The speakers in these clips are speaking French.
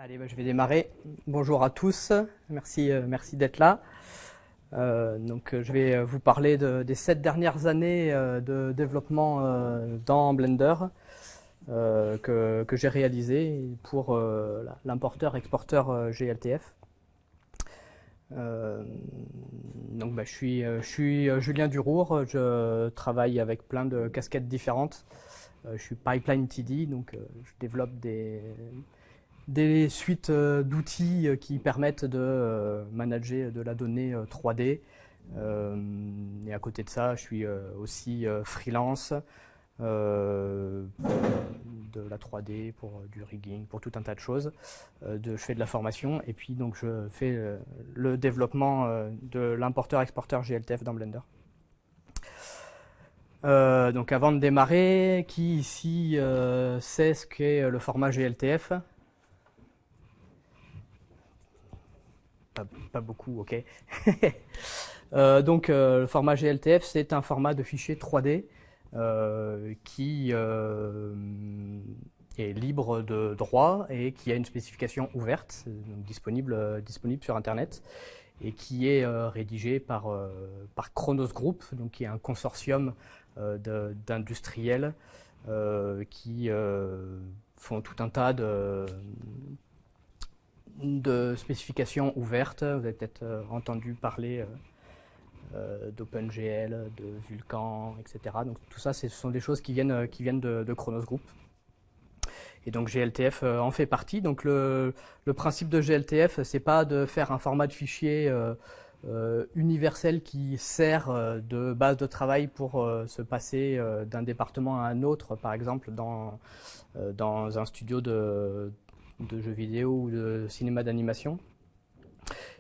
Allez, je vais démarrer. Bonjour à tous, merci d'être là. Je vais vous parler des 7 dernières années de développement dans Blender que j'ai réalisé pour l'importeur-exporteur GLTF. Je suis Julien Durour, je travaille avec plein de casquettes différentes. Je suis Pipeline TD, je développe des suites d'outils qui permettent de manager de la donnée 3D. Et à côté de ça, je suis aussi freelance de la 3D pour du rigging, pour tout un tas de choses. Je fais de la formation et puis donc je fais le développement de l'importeur-exporteur GLTF dans Blender. Donc avant de démarrer, qui ici sait ce qu'est le format GLTF? Pas beaucoup, ok. Le format GLTF, c'est un format de fichier 3D qui est libre de droit et qui a une spécification ouverte, donc disponible sur Internet, et qui est rédigé par Chronos Group, donc qui est un consortium d'industriels qui font tout un tas de spécifications ouvertes. Vous avez peut-être entendu parler d'OpenGL, de Vulkan, etc. Donc tout ça, ce sont des choses qui viennent de Chronos Group. Et donc GLTF en fait partie. Donc le principe de GLTF, c'est pas de faire un format de fichier universel qui sert de base de travail pour se passer d'un département à un autre, par exemple dans un studio de jeux vidéo ou de cinéma d'animation,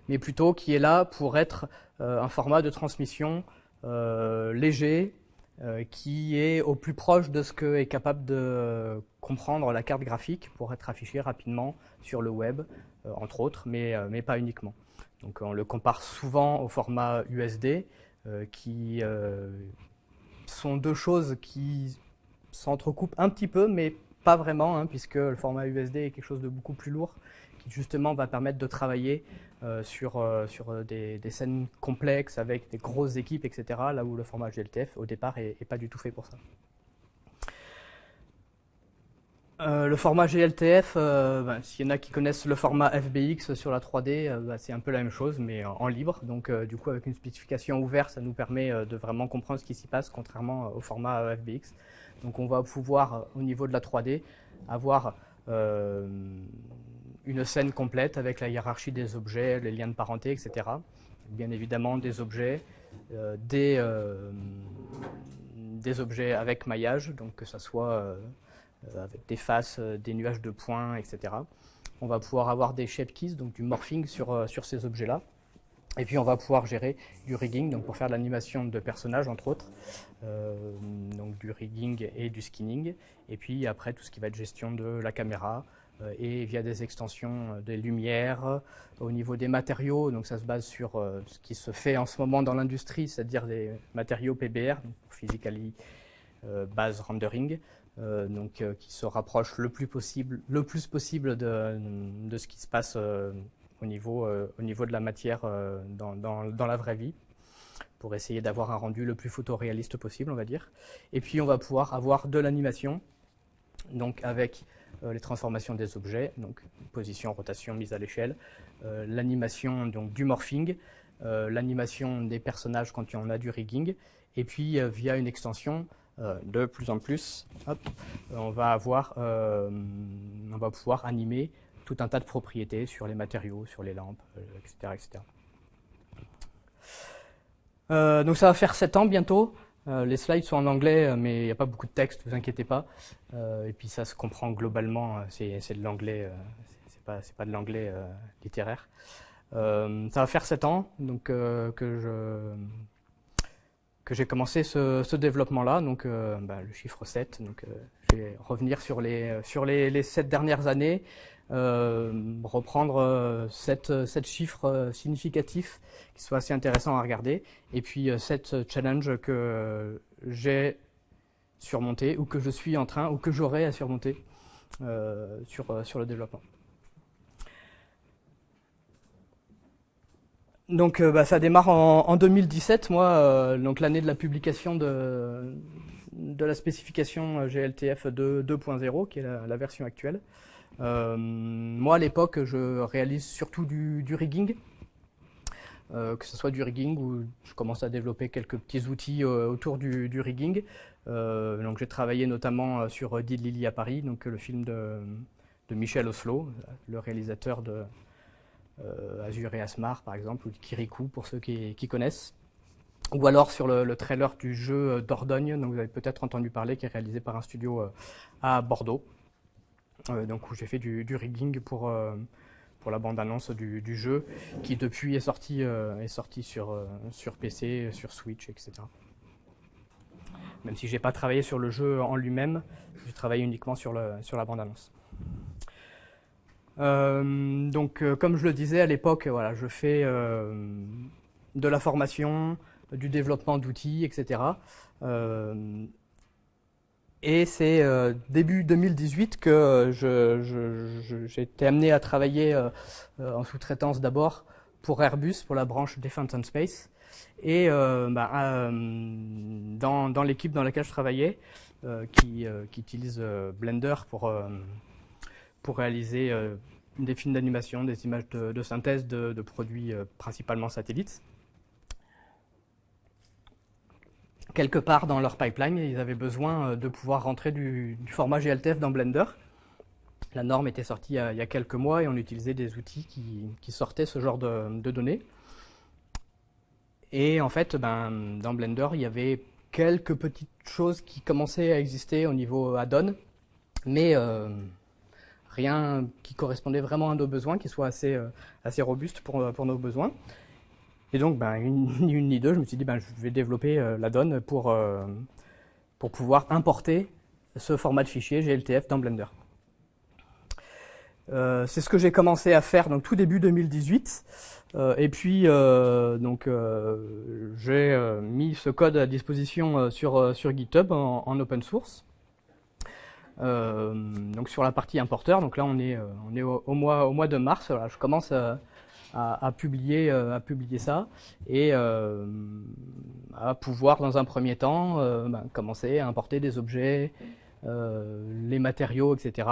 mais plutôt qui est là pour être un format de transmission léger, qui est au plus proche de ce que est capable de comprendre la carte graphique pour être affiché rapidement sur le web, entre autres, mais pas uniquement. Donc on le compare souvent au format USD, qui sont deux choses qui s'entrecoupent un petit peu, mais pas vraiment, puisque le format USD est quelque chose de beaucoup plus lourd, qui justement va permettre de travailler sur des scènes complexes avec des grosses équipes, etc., là où le format GLTF au départ est pas du tout fait pour ça. Le format GLTF, s'il y en a qui connaissent le format FBX sur la 3D, c'est un peu la même chose, mais en libre. Donc du coup, avec une spécification ouverte, ça nous permet de vraiment comprendre ce qui s'y passe, contrairement au format FBX. Donc on va pouvoir, au niveau de la 3D, avoir une scène complète avec la hiérarchie des objets, les liens de parenté, etc. Bien évidemment des objets, des objets avec maillage, donc que ça soit avec des faces, des nuages de points, etc. On va pouvoir avoir des shape keys, donc du morphing sur ces objets-là. Et puis on va pouvoir gérer du rigging, donc pour faire de l'animation de personnages entre autres, donc du rigging et du skinning. Et puis après tout ce qui va être gestion de la caméra et via des extensions des lumières. Au niveau des matériaux, donc ça se base sur ce qui se fait en ce moment dans l'industrie, c'est-à-dire des matériaux PBR, donc Physically Based Rendering, qui se rapprochent le plus possible de ce qui se passe au niveau de la matière dans la vraie vie, pour essayer d'avoir un rendu le plus photoréaliste possible, on va dire. Et puis on va pouvoir avoir de l'animation, donc avec les transformations des objets, donc position, rotation, mise à l'échelle, l'animation donc du morphing, l'animation des personnages quand on a du rigging, et puis via une extension de plus en plus, on va pouvoir animer tout un tas de propriétés sur les matériaux, sur les lampes, etc. etc. Donc ça va faire 7 ans bientôt. Les slides sont en anglais, mais il n'y a pas beaucoup de texte, ne vous inquiétez pas. Et puis ça se comprend globalement, c'est de l'anglais, c'est pas de l'anglais littéraire. Ça va faire 7 ans donc, que j'ai commencé ce développement-là, donc le chiffre 7. Donc, je vais revenir sur les 7 dernières années, reprendre 7 chiffres significatifs qui soient assez intéressants à regarder, et puis 7 challenges que j'ai surmontés, ou que je suis en train, ou que j'aurai à surmonter sur le développement. Donc ça démarre en 2017, moi, donc l'année de la publication de la spécification GLTF 2.0, qui est la version actuelle. Moi, à l'époque, je réalise surtout du rigging, que ce soit du rigging ou je commence à développer quelques petits outils autour du rigging. Donc j'ai travaillé notamment sur Dead Lily à Paris, donc le film de Michel Oslo, le réalisateur de Azur et Asmar par exemple, ou de Kirikou pour ceux qui connaissent. Ou alors sur le trailer du jeu Dordogne, dont vous avez peut-être entendu parler, qui est réalisé par un studio à Bordeaux. Donc où j'ai fait du rigging pour la bande-annonce du jeu, qui depuis est sorti sur PC, sur Switch, etc. Même si j'ai pas travaillé sur le jeu en lui-même, j'ai travaillé uniquement sur la bande-annonce. Donc, comme je le disais à l'époque, voilà, je fais de la formation, du développement d'outils, etc. Et c'est début 2018 que j'ai été amené à travailler en sous-traitance d'abord pour Airbus, pour la branche Defense and Space. Et dans l'équipe dans laquelle je travaillais, qui utilise Blender pour réaliser des films d'animation, des images de synthèse de produits principalement satellites. Quelque part dans leur pipeline, ils avaient besoin de pouvoir rentrer du format GLTF dans Blender. La norme était sortie il y a quelques mois et on utilisait des outils qui sortaient ce genre de données. Et en fait, dans Blender, il y avait quelques petites choses qui commençaient à exister au niveau add-on, mais rien qui correspondait vraiment à nos besoins, qui soit assez robuste pour nos besoins. Et donc, ni une ni deux, je me suis dit, je vais développer l'add-on pour pouvoir importer ce format de fichier GLTF dans Blender. C'est ce que j'ai commencé à faire donc tout début 2018. Et puis, j'ai mis ce code à disposition sur GitHub en open source. Donc sur la partie importeur, donc là on est au mois de mars. Voilà, je commence à publier ça et à pouvoir dans un premier temps commencer à importer des objets, les matériaux, etc.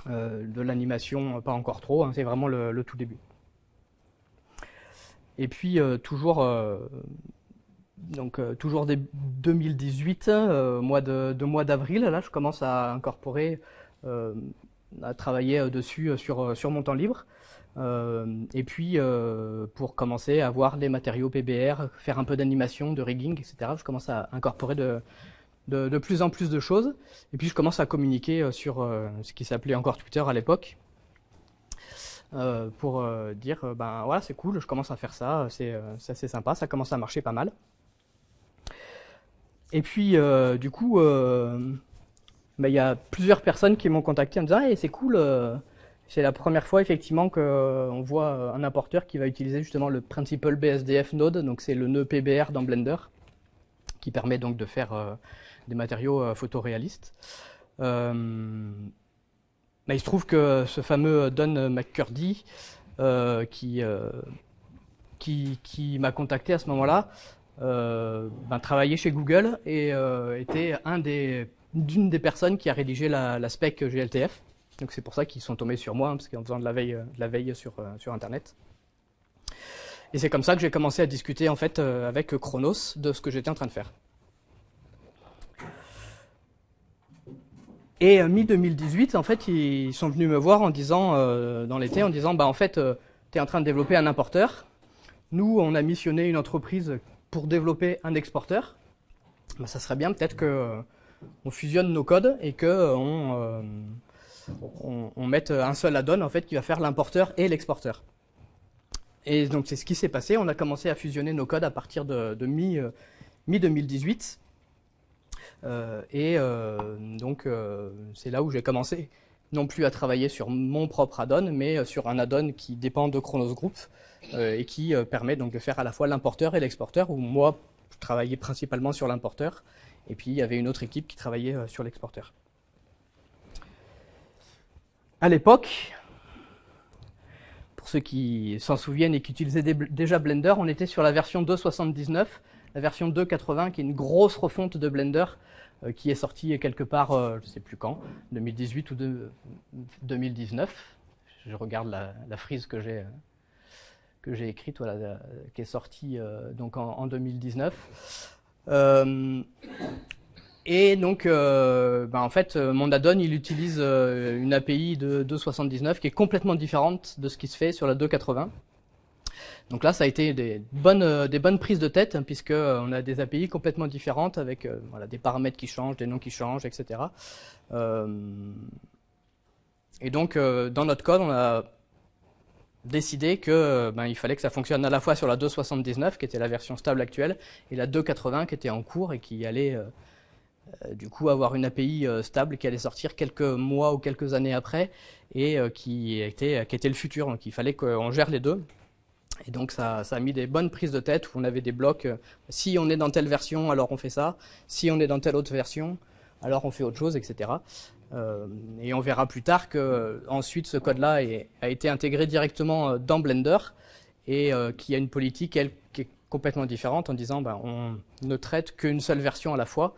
De l'animation, pas encore trop, hein, c'est vraiment le tout début. Et puis toujours dès 2018, mois d'avril, là je commence à incorporer, à travailler dessus sur mon temps libre. Et puis pour commencer à voir les matériaux PBR, faire un peu d'animation, de rigging, etc. Je commence à incorporer de plus en plus de choses. Et puis je commence à communiquer sur ce qui s'appelait encore Twitter à l'époque. Pour dire voilà, c'est cool, je commence à faire ça, c'est assez sympa, ça commence à marcher pas mal. Et puis du coup, il y a plusieurs personnes qui m'ont contacté en me disant hey, c'est cool, c'est la première fois effectivement qu'on voit un importeur qui va utiliser justement le Principal BSDF Node, donc c'est le nœud PBR dans Blender, qui permet donc de faire des matériaux photoréalistes. Il se trouve que ce fameux Don McCurdy qui m'a contacté à ce moment-là travaillait chez Google et était d'une des personnes qui a rédigé la spec GLTF. Donc c'est pour ça qu'ils sont tombés sur moi, hein, parce qu'en faisant de la veille sur Internet. Et c'est comme ça que j'ai commencé à discuter en fait avec Chronos de ce que j'étais en train de faire. Et mi-2018, en fait, ils sont venus me voir en disant, dans l'été, en disant, en fait, tu es en train de développer un importeur. Nous, on a missionné une entreprise pour développer un exporteur. Ça serait bien peut-être qu'on fusionne nos codes et qu'on mette un seul add-on en fait, qui va faire l'importeur et l'exporteur. Et donc c'est ce qui s'est passé. On a commencé à fusionner nos codes à partir de mi-2018. Donc c'est là où j'ai commencé non plus à travailler sur mon propre add-on, mais sur un add-on qui dépend de Chronos Group et qui permet donc de faire à la fois l'importeur et l'exporteur, où moi je travaillais principalement sur l'importeur et puis il y avait une autre équipe qui travaillait sur l'exporteur. À l'époque, Pour ceux qui s'en souviennent et qui utilisaient déjà Blender, on était sur la version 2.79, la version 2.80 qui est une grosse refonte de Blender qui est sortie quelque part, je ne sais plus quand, 2018 ou 2019. Je regarde la frise que j'ai écrite, voilà, qui est sortie donc en 2019. Et donc, en fait, mon add-on, il utilise une API de 2.79 qui est complètement différente de ce qui se fait sur la 2.80. Donc là, ça a été des bonnes prises de tête, hein, puisque on a des API complètement différentes avec voilà, des paramètres qui changent, des noms qui changent, etc. Et donc, dans notre code, on a décidé que il fallait que ça fonctionne à la fois sur la 2.79, qui était la version stable actuelle, et la 2.80 qui était en cours et qui allait du coup avoir une API stable qui allait sortir quelques mois ou quelques années après et qui était le futur. Donc il fallait qu'on gère les deux. Et donc ça a mis des bonnes prises de tête où on avait des blocs. Si on est dans telle version, alors on fait ça. Si on est dans telle autre version, alors on fait autre chose, etc. Et on verra plus tard que ensuite ce code-là a été intégré directement dans Blender et qui a une politique qui est complètement différente en disant on ne traite qu'une seule version à la fois.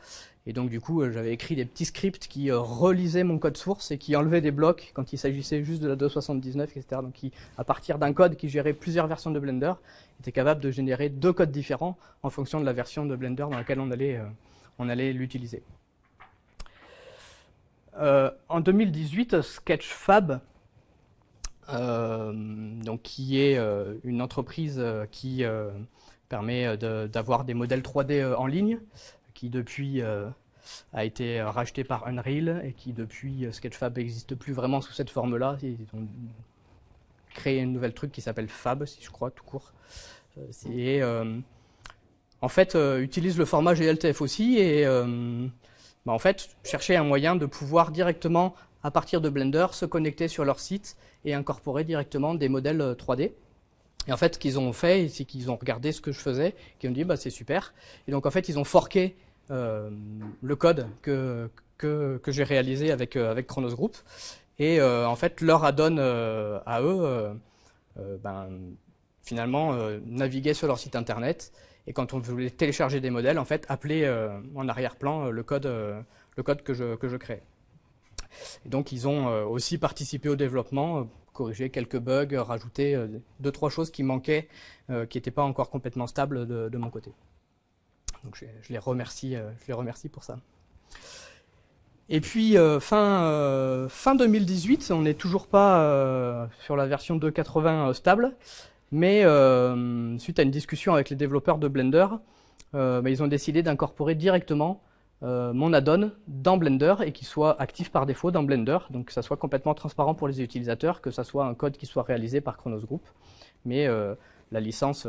Et donc du coup, j'avais écrit des petits scripts qui relisaient mon code source et qui enlevaient des blocs quand il s'agissait juste de la 2.79, etc. Donc qui, à partir d'un code qui gérait plusieurs versions de Blender, était capable de générer deux codes différents en fonction de la version de Blender dans laquelle on allait l'utiliser. En 2018, Sketchfab, donc qui est une entreprise qui permet d'avoir des modèles 3D en ligne, qui depuis a été racheté par Unreal et qui depuis Sketchfab n'existe plus vraiment sous cette forme-là. Ils ont créé un nouvel truc qui s'appelle Fab, si je crois, tout court. Et en fait, utilise le format GLTF aussi et en fait, chercher un moyen de pouvoir directement, à partir de Blender, se connecter sur leur site et incorporer directement des modèles 3D. Et en fait, ce qu'ils ont fait, c'est qu'ils ont regardé ce que je faisais, qu'ils ont dit c'est super. Et donc en fait, ils ont forqué le code que j'ai réalisé avec Chronos Group. Et en fait, leur add-on à eux, finalement, naviguait sur leur site internet. Et quand on voulait télécharger des modèles, en fait, appelait en arrière-plan le code que je crée. Et donc, ils ont aussi participé au développement, corrigé quelques bugs, rajouté 2-3 choses qui manquaient, qui n'étaient pas encore complètement stables de mon côté. Donc, je les remercie pour ça. Et puis, fin 2018, on n'est toujours pas sur la version 2.80 stable, mais suite à une discussion avec les développeurs de Blender, ils ont décidé d'incorporer directement mon add-on dans Blender et qu'il soit actif par défaut dans Blender, donc que ça soit complètement transparent pour les utilisateurs, que ça soit un code qui soit réalisé par Chronos Group, mais la licence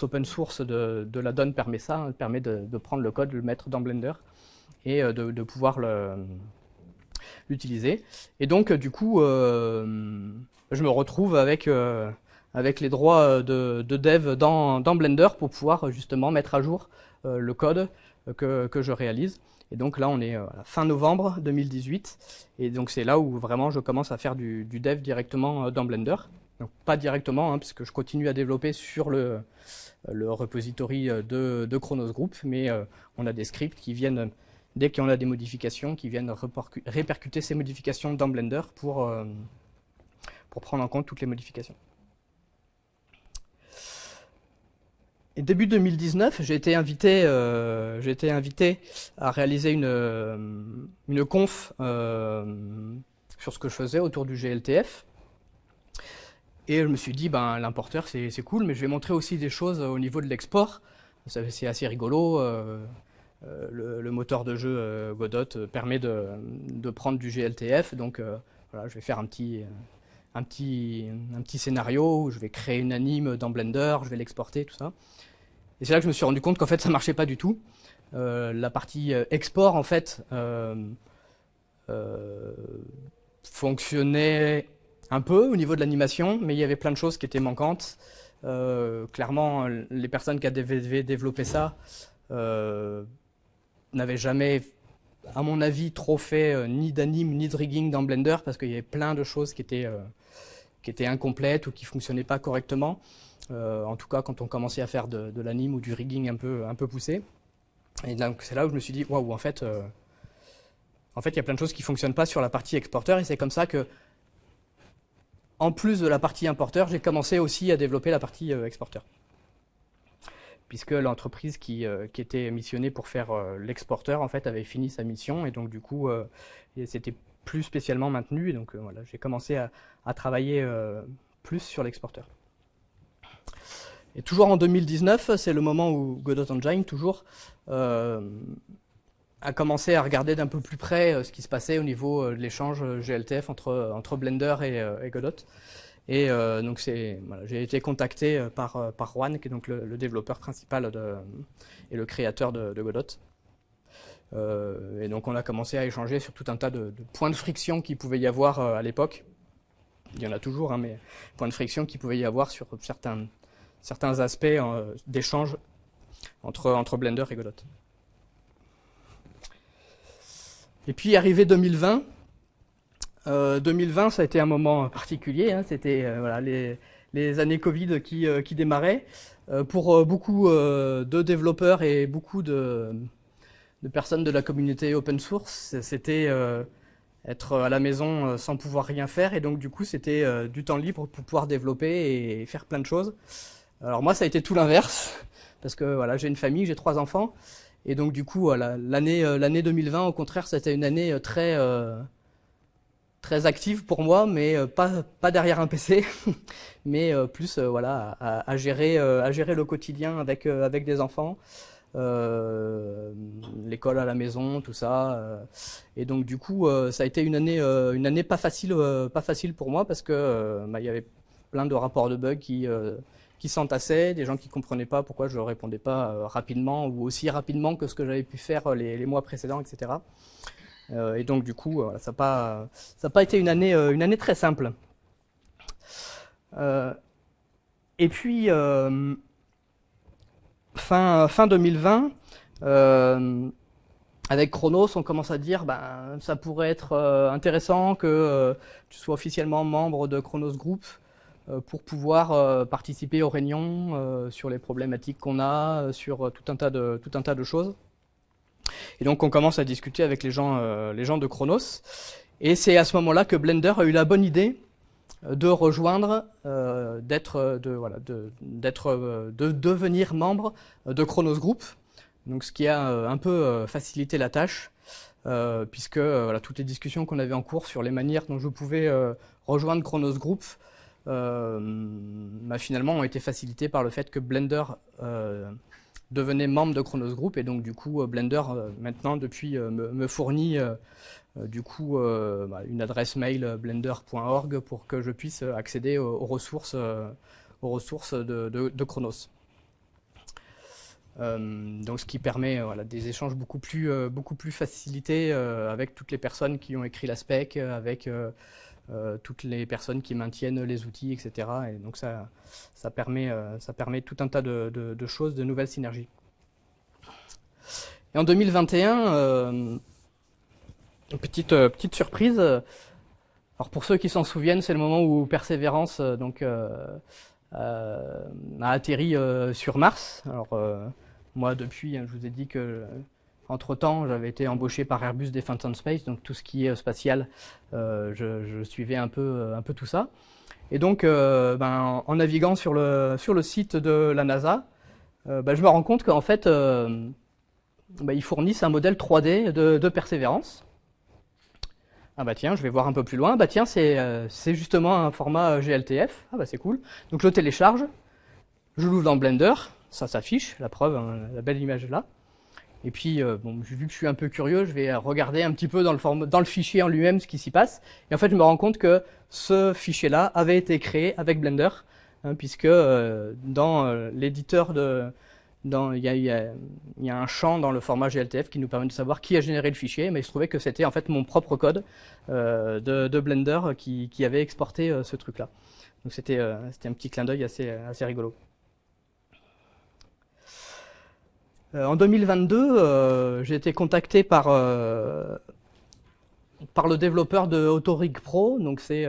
open source de l'add-on permet ça, hein, permet de prendre le code, le mettre dans Blender et de pouvoir l'utiliser. Et donc du coup, je me retrouve avec les droits de dev dans Blender pour pouvoir justement mettre à jour le code que je réalise. Et donc là, on est à la fin novembre 2018. Et donc c'est là où vraiment je commence à faire du dev directement dans Blender. Donc pas directement, hein, puisque je continue à développer sur le repository de Chronos Group, mais on a des scripts qui viennent, dès qu'on a des modifications, qui viennent répercuter ces modifications dans Blender pour prendre en compte toutes les modifications. Et début 2019, j'ai été invité à réaliser une conf sur ce que je faisais autour du GLTF. Et je me suis dit, l'importeur c'est cool, mais je vais montrer aussi des choses au niveau de l'export. C'est assez rigolo. Le moteur de jeu Godot permet de prendre du GLTF. Donc voilà, je vais faire un petit scénario où je vais créer une anime dans Blender, je vais l'exporter, tout ça. Et c'est là que je me suis rendu compte qu'en fait ça marchait pas du tout. La partie export en fait fonctionnait un peu au niveau de l'animation, mais il y avait plein de choses qui étaient manquantes. Clairement, les personnes qui avaient développé ça n'avaient jamais, à mon avis, trop fait ni d'anime ni de rigging dans Blender parce qu'il y avait plein de choses qui étaient étaient incomplètes ou qui fonctionnaient pas correctement. En tout cas, quand on commençait à faire de l'anime ou du rigging un peu poussé. Et donc c'est là où je me suis dit, waouh, en fait, il y a plein de choses qui fonctionnent pas sur la partie exporteur, et c'est comme ça que, en plus de la partie importeur, j'ai commencé aussi à développer la partie exporteur. Puisque l'entreprise qui était missionnée pour faire l'exporteur, en fait, avait fini sa mission, et donc du coup, c'était plus spécialement maintenu, et donc voilà, j'ai commencé à travailler plus sur l'exporteur. Et toujours en 2019, c'est le moment où Godot Engine, toujours, a commencé à regarder d'un peu plus près ce qui se passait au niveau de l'échange GLTF entre Blender et Godot. Et donc voilà, j'ai été contacté par Juan, qui est donc le développeur principal et le créateur de Godot. Et donc on a commencé à échanger sur tout un tas de points de friction qu'il pouvait y avoir à l'époque. Il y en a toujours, hein, mais points de friction qu'il pouvait y avoir sur certains aspects d'échange entre Blender et Godot. Et puis arrivé 2020, 2020 ça a été un moment particulier, hein, c'était voilà, les années Covid qui démarraient. Pour beaucoup de développeurs et beaucoup de personnes de la communauté open source, c'était être à la maison sans pouvoir rien faire, et donc du coup c'était du temps libre pour pouvoir développer et faire plein de choses. Alors moi ça a été tout l'inverse, parce que voilà, j'ai une famille, j'ai 3 enfants, et donc du coup voilà, l'année 2020 au contraire c'était une année très active pour moi, mais pas derrière un PC, mais plus voilà, à gérer le quotidien avec des enfants, l'école à la maison, tout ça. Et donc du coup, ça a été une année pas facile pour moi, parce que il y avait plein de rapports de bugs qui s'entassaient, des gens qui comprenaient pas pourquoi je répondais pas rapidement ou aussi rapidement que ce que j'avais pu faire les mois précédents, etc. Et donc du coup, ça n'a pas été une année très simple. Et puis fin 2020, avec Chronos, on commence à dire ça pourrait être intéressant que tu sois officiellement membre de Chronos Group pour pouvoir participer aux réunions sur les problématiques qu'on a, sur tout un tas de choses. Et donc on commence à discuter avec les gens de Chronos, et c'est à ce moment-là que Blender a eu la bonne idée de rejoindre, de devenir membre de Chronos Group, donc ce qui a un peu facilité la tâche, puisque voilà, toutes les discussions qu'on avait en cours sur les manières dont je pouvais rejoindre Chronos Group finalement ont été facilitées par le fait que Blender devenait membre de Chronos Group, et donc du coup Blender maintenant depuis me fournit du coup une adresse mail blender.org pour que je puisse accéder aux ressources de Chronos. Donc ce qui permet voilà, des échanges beaucoup plus facilités avec toutes les personnes qui ont écrit la spec, avec toutes les personnes qui maintiennent les outils, etc. Et donc ça permet tout un tas de choses, de nouvelles synergies. Et en 2021, petite surprise. Alors pour ceux qui s'en souviennent, c'est le moment où Perseverance a atterri sur Mars. Alors moi depuis, je vous ai dit que entre-temps, j'avais été embauché par Airbus Defence and Space, donc tout ce qui est spatial, je suivais un peu tout ça. Et donc, en naviguant sur le site de la NASA, je me rends compte qu'en fait, ils fournissent un modèle 3D de Persévérance. Ah bah tiens, je vais voir un peu plus loin. Bah tiens, c'est justement un format GLTF. Ah bah c'est cool. Donc je le télécharge, je l'ouvre dans Blender, ça s'affiche, la preuve, hein, la belle image est là. Et puis, vu que je suis un peu curieux, je vais regarder un petit peu dans le fichier en lui-même ce qui s'y passe. Et en fait, je me rends compte que ce fichier-là avait été créé avec Blender, hein, puisque dans l'éditeur il y a un champ dans le format GLTF qui nous permet de savoir qui a généré le fichier, mais il se trouvait que c'était en fait mon propre code de Blender qui avait exporté ce truc-là. Donc c'était un petit clin d'œil assez rigolo. En 2022, j'ai été contacté par le développeur de AutoRig Pro, donc c'est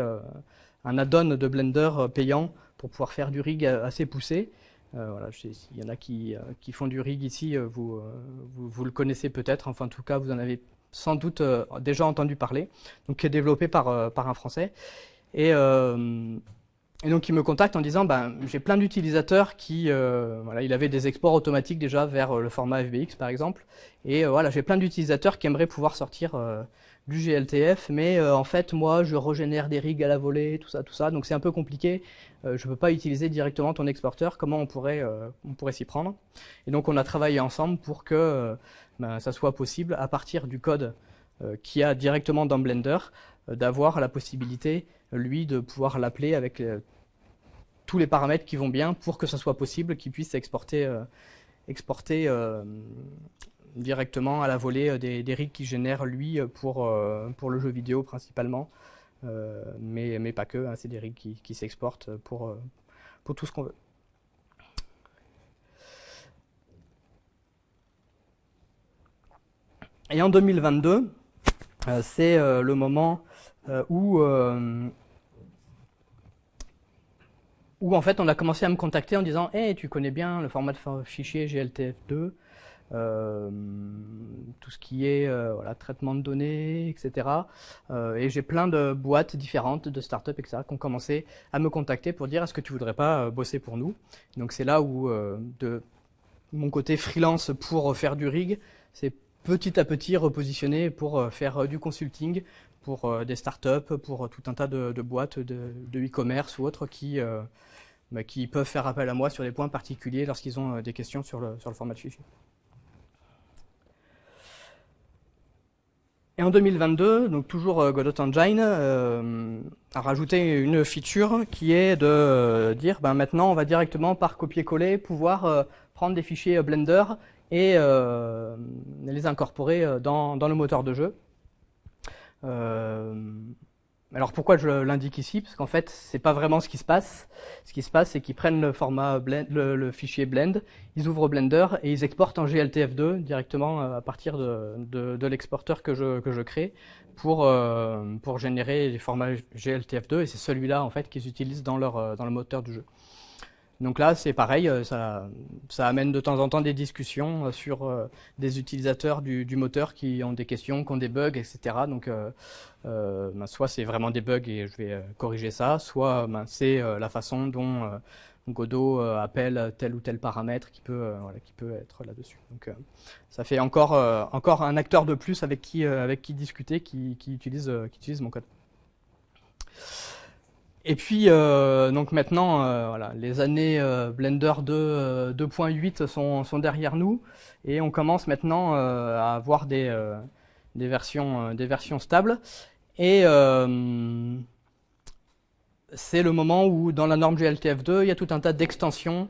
un add-on de Blender payant pour pouvoir faire du rig assez poussé. Voilà, s'il y en a qui font du rig ici, vous le connaissez peut-être, enfin en tout cas vous en avez sans doute déjà entendu parler, donc qui est développé par un Français. Et donc il me contacte en disant j'ai plein d'utilisateurs qui voilà, il avait des exports automatiques déjà vers le format FBX par exemple, et voilà, j'ai plein d'utilisateurs qui aimeraient pouvoir sortir du GLTF, mais en fait moi je régénère des rigs à la volée, tout ça, donc c'est un peu compliqué, je ne peux pas utiliser directement ton exporteur, comment on pourrait s'y prendre? Et donc on a travaillé ensemble pour que ça soit possible à partir du code qu'il y a directement dans Blender, d'avoir la possibilité, lui, de pouvoir l'appeler avec tous les paramètres qui vont bien pour que ça soit possible, qu'il puisse exporter directement à la volée des rigs qu'il génère lui pour le jeu vidéo principalement, mais pas que, hein, c'est des rigs qui s'exportent pour tout ce qu'on veut. Et en 2022, c'est le moment où en fait on a commencé à me contacter en disant hey, tu connais bien le format de fichier GLTF2, tout ce qui est voilà, traitement de données, etc. Et j'ai plein de boîtes différentes, de startups, etc. qui ont commencé à me contacter pour dire est-ce que tu voudrais pas bosser pour nous. Donc c'est là où de mon côté freelance pour faire du rig, c'est petit à petit repositionné pour faire du consulting pour des startups, pour tout un tas de boîtes de e-commerce ou autres qui peuvent faire appel à moi sur des points particuliers lorsqu'ils ont des questions sur le format de fichier. Et en 2022, donc toujours Godot Engine a rajouté une feature qui est de dire maintenant on va directement par copier-coller pouvoir prendre des fichiers Blender et les incorporer dans le moteur de jeu. Alors pourquoi je l'indique ici? Parce qu'en fait, c'est pas vraiment ce qui se passe. Ce qui se passe, c'est qu'ils prennent le format Blend, le fichier Blend, ils ouvrent Blender et ils exportent en GLTF2 directement à partir de l'exporteur que je crée pour générer les formats GLTF2, et c'est celui-là en fait qu'ils utilisent dans le moteur du jeu. Donc là, c'est pareil, ça amène de temps en temps des discussions sur des utilisateurs du moteur qui ont des questions, qui ont des bugs, etc. Donc, soit c'est vraiment des bugs et je vais corriger ça, soit c'est la façon dont Godot appelle tel ou tel paramètre qui peut être là-dessus. Donc, ça fait encore un acteur de plus avec qui discuter, qui utilise mon code. Et puis, donc maintenant, voilà, les années Blender 2.8 sont derrière nous, et on commence maintenant à avoir des versions stables. Et c'est le moment où, dans la norme GLTF2, il y a tout un tas d'extensions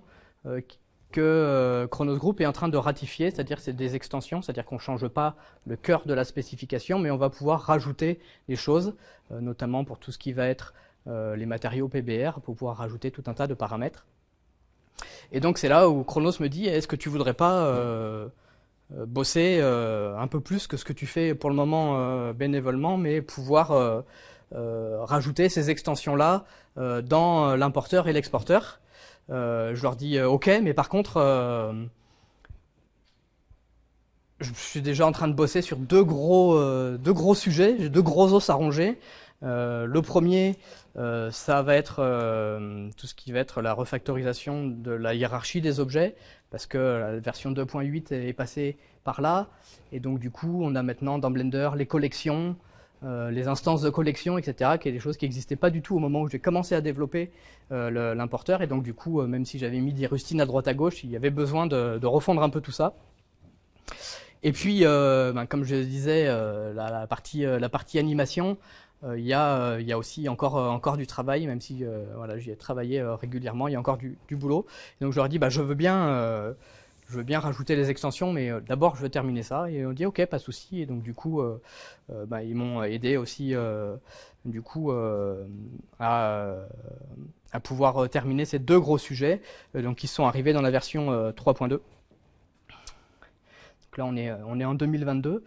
que Khronos Group est en train de ratifier, c'est-à-dire c'est des extensions, c'est-à-dire qu'on ne change pas le cœur de la spécification, mais on va pouvoir rajouter des choses, notamment pour tout ce qui va être les matériaux PBR, pour pouvoir rajouter tout un tas de paramètres. Et donc c'est là où Khronos me dit est-ce que tu voudrais pas bosser un peu plus que ce que tu fais pour le moment bénévolement, mais pouvoir rajouter ces extensions-là dans l'importeur et l'exporteur. Je leur dis ok, mais par contre je suis déjà en train de bosser sur deux gros sujets, j'ai deux gros os à ronger. Le premier, ça va être tout ce qui va être la refactorisation de la hiérarchie des objets, parce que la version 2.8 est passée par là, et donc du coup on a maintenant dans Blender les collections, les instances de collection, etc., qui est des choses qui n'existaient pas du tout au moment où j'ai commencé à développer l'importeur, et donc du coup même si j'avais mis des rustines à droite à gauche, il y avait besoin de refondre un peu tout ça. Et puis, comme je disais, la partie animation, il y a aussi encore du travail, même si voilà, j'y ai travaillé régulièrement, il y a encore du boulot. Et donc je leur dis, je veux bien rajouter les extensions, mais d'abord je veux terminer ça. Et on dit ok, pas de souci. Et donc du coup, ils m'ont aidé aussi du coup à pouvoir terminer ces deux gros sujets, donc qui sont arrivés dans la version 3.2. Donc là on est en 2022.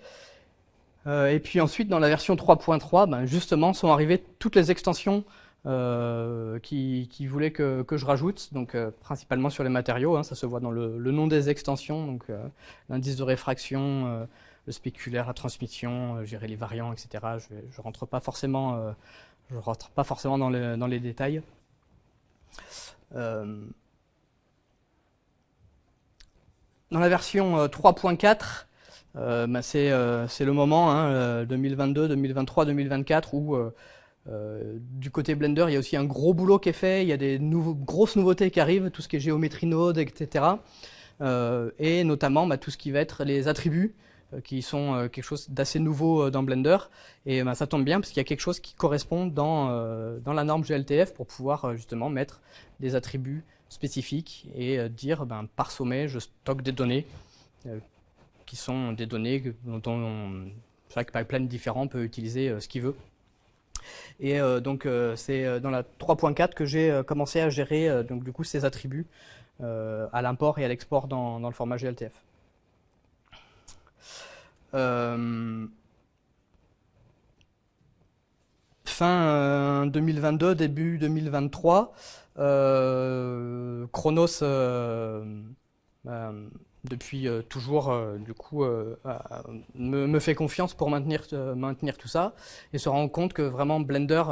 Et puis ensuite, dans la version 3.3, justement, sont arrivées toutes les extensions qui voulait que je rajoute, donc principalement sur les matériaux, hein, ça se voit dans le nom des extensions, donc l'indice de réfraction, le spéculaire, la transmission, gérer les variants, etc. Je rentre pas forcément, dans les détails. Dans la version 3.4, c'est le moment, hein, 2022, 2023, 2024, où du côté Blender, il y a aussi un gros boulot qui est fait, il y a des grosses nouveautés qui arrivent, tout ce qui est géométrie node, etc. Et notamment tout ce qui va être les attributs, qui sont quelque chose d'assez nouveau dans Blender. Et ça tombe bien, parce qu'il y a quelque chose qui correspond dans la norme GLTF pour pouvoir justement mettre des attributs spécifiques et dire par sommet, je stocke des données qui sont des données dont chaque pipeline différent peut utiliser ce qu'il veut. Et c'est dans la 3.4 que j'ai commencé à gérer donc du coup ces attributs à l'import et à l'export dans le format GLTF. Fin 2022, début 2023, Chronos depuis toujours du coup me fait confiance pour maintenir tout ça et se rend compte que vraiment Blender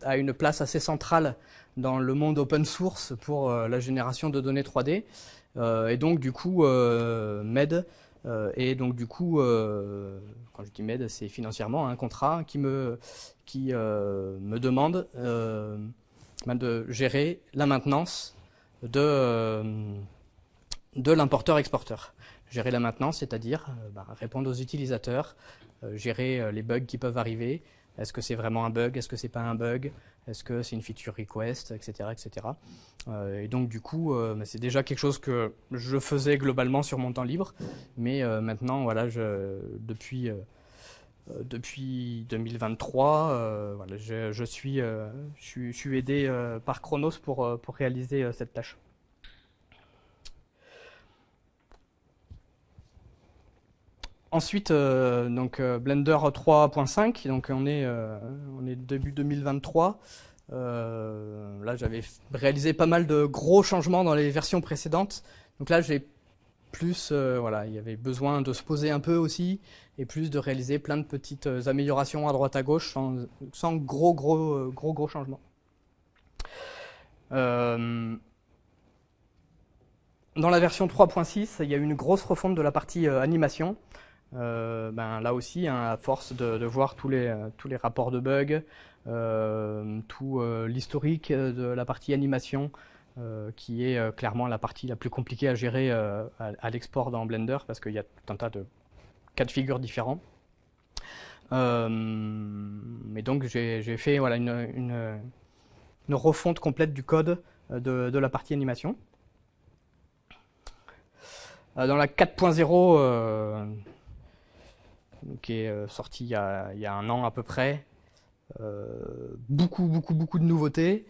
a une place assez centrale dans le monde open source pour la génération de données 3D et donc du coup m'aide et donc du coup quand je dis m'aide, c'est financièrement un contrat qui me demande de gérer la maintenance de l'importeur-exporteur. Gérer la maintenance, c'est-à-dire répondre aux utilisateurs, gérer les bugs qui peuvent arriver. Est-ce que c'est vraiment un bug? Est-ce que c'est pas un bug? Est-ce que c'est une feature request, etc., etc. Et donc du coup, c'est déjà quelque chose que je faisais globalement sur mon temps libre, mais maintenant, voilà, depuis 2023, voilà, je suis aidé par Chronos pour réaliser cette tâche. Ensuite, Blender 3.5, donc on est début 2023. Là, j'avais réalisé pas mal de gros changements dans les versions précédentes. Donc là, j'ai plus, voilà, il y avait besoin de se poser un peu aussi et plus de réaliser plein de petites améliorations à droite à gauche sans gros changements. Dans la version 3.6, il y a eu une grosse refonte de la partie animation. Là aussi, hein, à force de voir tous les rapports de bugs, tout l'historique de la partie animation, qui est clairement la partie la plus compliquée à gérer à l'export dans Blender, parce qu'il y a tout un tas de cas de figure différents. Mais donc j'ai fait voilà, une refonte complète du code de la partie animation. Dans la 4.0, qui est sorti il y a un an à peu près, beaucoup de nouveautés,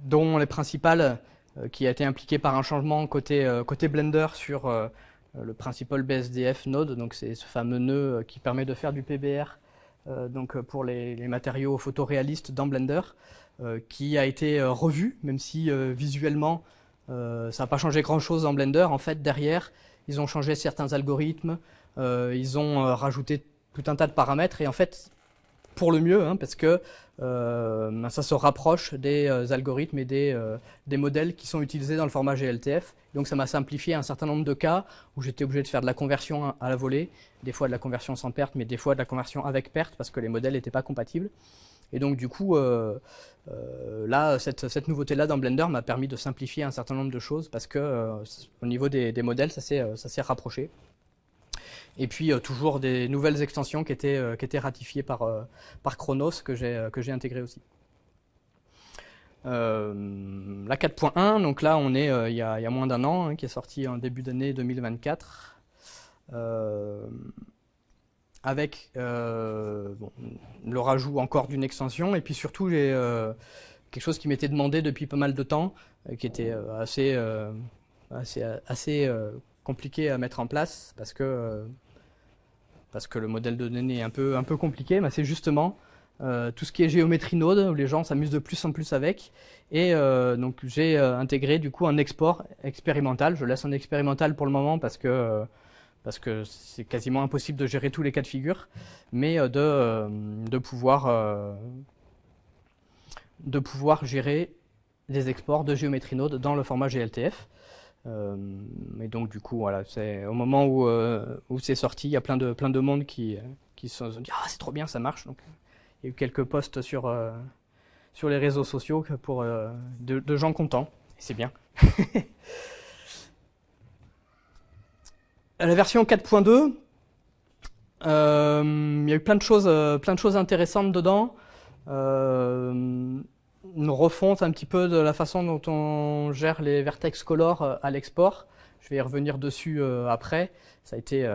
dont les principales qui a été impliquées par un changement côté Blender sur le principal BSDF node, donc c'est ce fameux nœud qui permet de faire du PBR donc pour les matériaux photoréalistes dans Blender, qui a été revu, même si visuellement ça n'a pas changé grand chose dans Blender. En fait, derrière, ils ont changé certains algorithmes, ils ont rajouté tout un tas de paramètres, et en fait, pour le mieux, hein, parce que ça se rapproche des algorithmes et des modèles qui sont utilisés dans le format GLTF. Donc ça m'a simplifié un certain nombre de cas où j'étais obligé de faire de la conversion à la volée, des fois de la conversion sans perte, mais des fois de la conversion avec perte, parce que les modèles n'étaient pas compatibles. Et donc du coup, là, cette nouveauté-là dans Blender m'a permis de simplifier un certain nombre de choses, parce que au niveau des modèles, ça s'est rapproché. Et puis toujours des nouvelles extensions qui étaient ratifiées par Chronos, que j'ai intégré aussi. La 4.1, donc là on est il y a moins d'un an, hein, qui est sorti en début d'année 2024, avec le rajout encore d'une extension, et puis surtout quelque chose qui m'était demandé depuis pas mal de temps, qui était assez compliqué à mettre en place, parce que le modèle de données est un peu compliqué, mais c'est justement tout ce qui est géométrie node, où les gens s'amusent de plus en plus avec. Et donc j'ai intégré du coup un export expérimental. Je laisse un expérimental pour le moment parce que c'est quasiment impossible de gérer tous les cas de figure, mais de pouvoir gérer des exports de géométrie node dans le format GLTF. Et donc du coup voilà, c'est au moment où c'est sorti, il y a plein de monde qui se sont dit ah c'est trop bien, ça marche. Donc il y a eu quelques posts sur les réseaux sociaux de gens contents, et c'est bien. La version 4.2, il y a eu plein de choses intéressantes dedans. Une refonte un petit peu de la façon dont on gère les vertex color à l'export. Je vais y revenir dessus après. Ça a été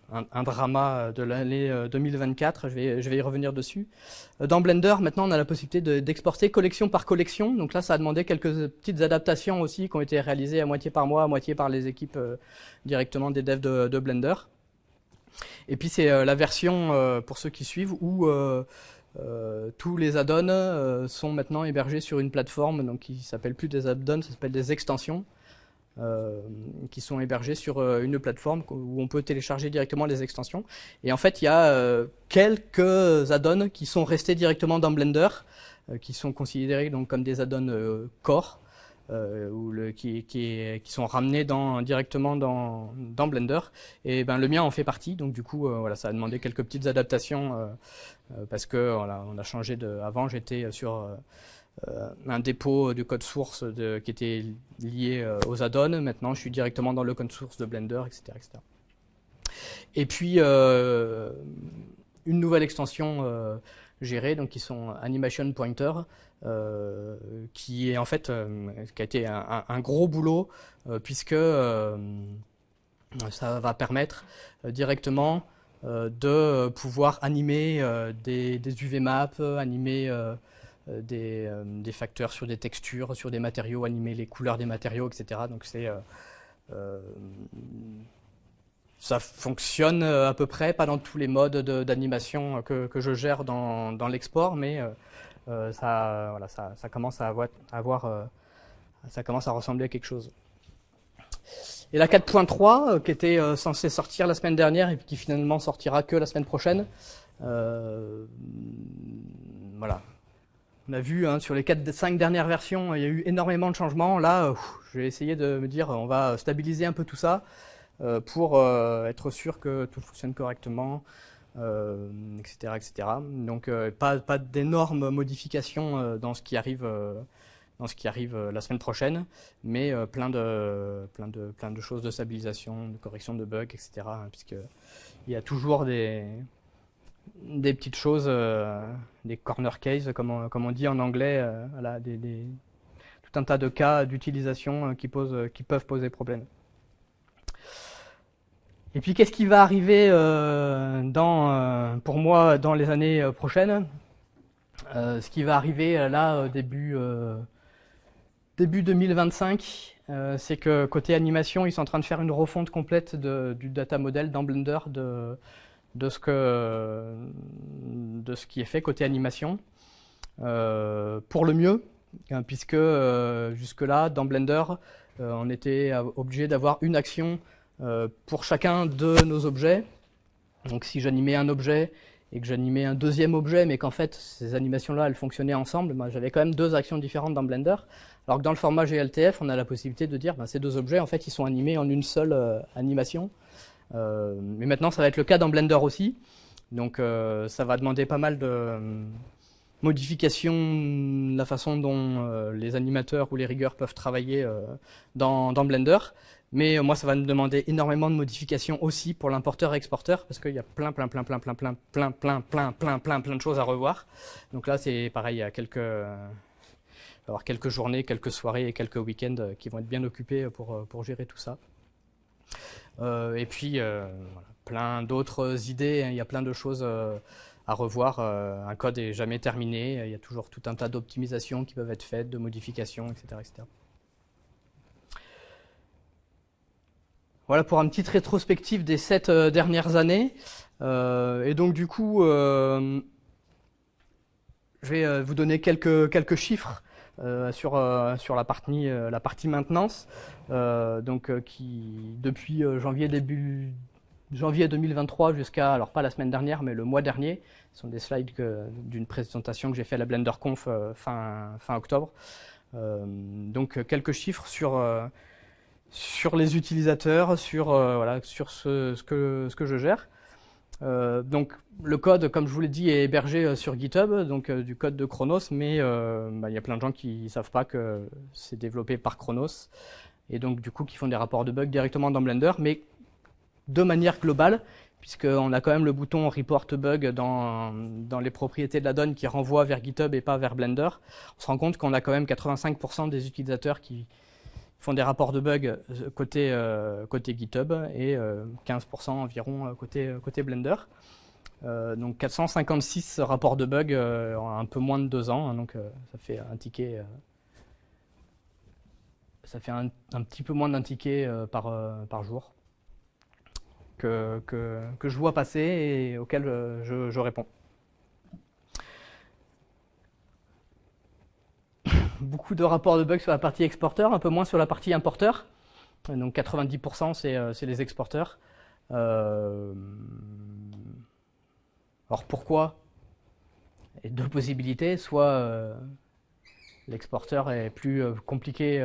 un drama de l'année 2024. Je vais y revenir dessus. Dans Blender, maintenant, on a la possibilité d'exporter collection par collection. Donc là, ça a demandé quelques petites adaptations aussi qui ont été réalisées à moitié par moi, à moitié par les équipes directement des devs de Blender. Et puis c'est la version, pour ceux qui suivent, où tous les add-ons sont maintenant hébergés sur une plateforme, donc qui s'appelle plus des add-ons, ça s'appelle des extensions, qui sont hébergés sur une plateforme où on peut télécharger directement les extensions. Et en fait, il y a quelques add-ons qui sont restés directement dans Blender, qui sont considérés donc comme des add-ons core, qui sont ramenés directement dans Blender. Et ben le mien en fait partie. Donc du coup, voilà, ça a demandé quelques petites adaptations parce que voilà, on a changé de. Avant, j'étais sur un dépôt de code source qui était lié aux add-ons. Maintenant, je suis directement dans le code source de Blender, etc., etc. Et puis, une nouvelle extension gérée, donc qui sont Animation Pointer, qui est en fait, qui a été un gros boulot, puisque ça va permettre directement de pouvoir animer des UV maps, animer des facteurs sur des textures, sur des matériaux, animer les couleurs des matériaux, etc. Donc ça fonctionne à peu près, pas dans tous les modes d'animation que je gère dans l'export, mais ça commence à ça commence à ressembler à quelque chose. Et la 4.3, qui était censée sortir la semaine dernière et qui finalement sortira que la semaine prochaine, voilà. On a vu sur les 5 dernières versions, il y a eu énormément de changements. Là, je vais essayer de me dire, on va stabiliser un peu tout ça pour être sûr que tout fonctionne correctement, etc., etc. Donc, pas d'énormes modifications dans ce qui arrive la semaine prochaine, mais plein de choses de stabilisation, de correction de bugs, etc. Puisqu'il y a toujours des petites choses, des corner cases, comme on dit en anglais, voilà, tout un tas de cas d'utilisation qui peuvent poser problème. Et puis qu'est-ce qui va arriver pour moi dans les années prochaines? Ce qui va arriver là début 2025, c'est que côté animation, ils sont en train de faire une refonte complète du data model dans Blender de ce qui est fait côté animation, pour le mieux, puisque jusque-là, dans Blender, on était obligé d'avoir une action pour chacun de nos objets. Donc si j'animais un objet et que j'animais un deuxième objet, mais qu'en fait ces animations-là elles fonctionnaient ensemble, moi j'avais quand même 2 actions différentes dans Blender, alors que dans le format GLTF on a la possibilité de dire ces 2 objets en fait ils sont animés en une seule animation. Mais maintenant ça va être le cas dans Blender aussi, donc ça va demander pas mal de modifications de la façon dont les animateurs ou les riggers peuvent travailler dans Blender. Mais moi, ça va me demander énormément de modifications aussi pour l'importeur et exporteur, parce qu'il y a plein de choses à revoir. Donc là, c'est pareil, il va y avoir quelques journées, quelques soirées et quelques week-ends qui vont être bien occupés pour gérer tout ça. Et puis, voilà, plein d'autres idées, il y a plein de choses à revoir. Un code n'est jamais terminé, il y a toujours tout un tas d'optimisations qui peuvent être faites, de modifications, etc., etc. Voilà pour une petite rétrospective des 7 dernières années. Et donc du coup, je vais vous donner quelques chiffres sur la partie maintenance, qui depuis janvier 2023 jusqu'à, alors pas la semaine dernière, mais le mois dernier, ce sont des slides d'une présentation que j'ai fait à la BlenderConf fin octobre. Quelques chiffres sur les utilisateurs, sur ce que je gère. Donc le code, comme je vous l'ai dit, est hébergé sur GitHub, du code de Khronos, mais il y a plein de gens qui ne savent pas que c'est développé par Khronos, et donc du coup qui font des rapports de bugs directement dans Blender, mais de manière globale, puisqu'on a quand même le bouton report bug dans les propriétés de la donne qui renvoie vers GitHub et pas vers Blender. On se rend compte qu'on a quand même 85% des utilisateurs qui font des rapports de bugs côté GitHub et 15% environ côté Blender. Donc 456 rapports de bugs en un peu moins de 2 ans, donc ça fait un ticket, ça fait un petit peu moins d'un ticket par jour que je vois passer et auquel je réponds. Beaucoup de rapports de bugs sur la partie exporteur, un peu moins sur la partie importeur. Donc 90% c'est les exporteurs. Alors pourquoi? Il y a deux possibilités, soit l'exporteur est plus compliqué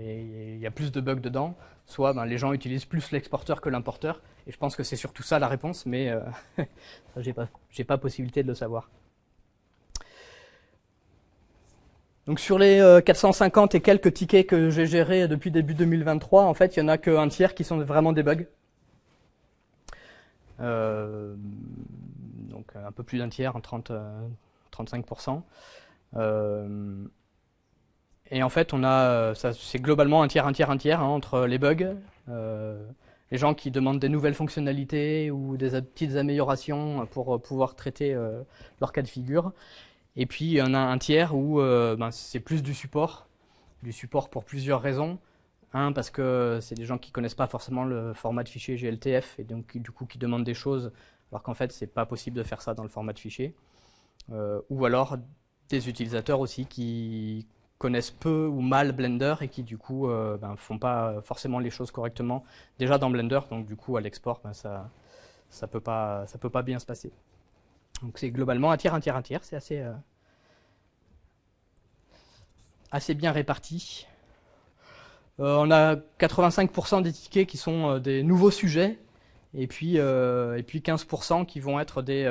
et il y a plus de bugs dedans, soit les gens utilisent plus l'exporteur que l'importeur. Et je pense que c'est surtout ça la réponse, mais ça, j'ai pas possibilité de le savoir. Donc sur les 450 et quelques tickets que j'ai gérés depuis début 2023, en fait, il n'y en a qu'un tiers qui sont vraiment des bugs. Donc un peu plus d'un tiers, 35%. Et en fait, c'est globalement un tiers, entre les bugs, les gens qui demandent des nouvelles fonctionnalités ou des petites améliorations pour pouvoir traiter leur cas de figure. Et puis il y en a un tiers où c'est plus du support pour plusieurs raisons. Un, parce que c'est des gens qui connaissent pas forcément le format de fichier GLTF et donc du coup qui demandent des choses alors qu'en fait c'est pas possible de faire ça dans le format de fichier. Ou alors des utilisateurs aussi qui connaissent peu ou mal Blender et qui du coup font pas forcément les choses correctement déjà dans Blender, donc du coup à l'export ça peut pas bien se passer. Donc c'est globalement un tiers, c'est assez bien réparti. On a 85% des tickets qui sont des nouveaux sujets et puis 15% qui vont être des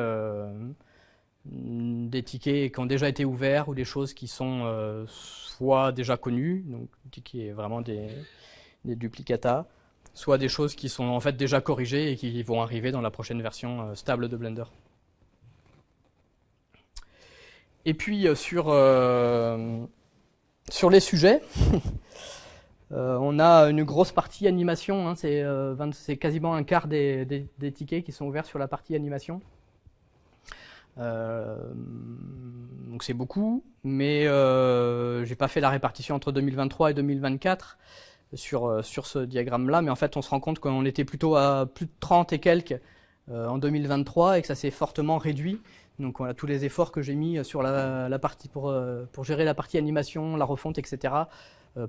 tickets qui ont déjà été ouverts ou des choses qui sont soit déjà connues, donc qui est vraiment des duplicata, soit des choses qui sont en fait déjà corrigées et qui vont arriver dans la prochaine version stable de Blender. Et puis sur les sujets, on a une grosse partie animation, c'est quasiment un quart des tickets qui sont ouverts sur la partie animation. Donc c'est beaucoup, mais j'ai pas fait la répartition entre 2023 et 2024 sur ce diagramme-là, mais en fait on se rend compte qu'on était plutôt à plus de 30 et quelques en 2023 et que ça s'est fortement réduit. Donc voilà, tous les efforts que j'ai mis sur la partie pour gérer la partie animation, la refonte, etc.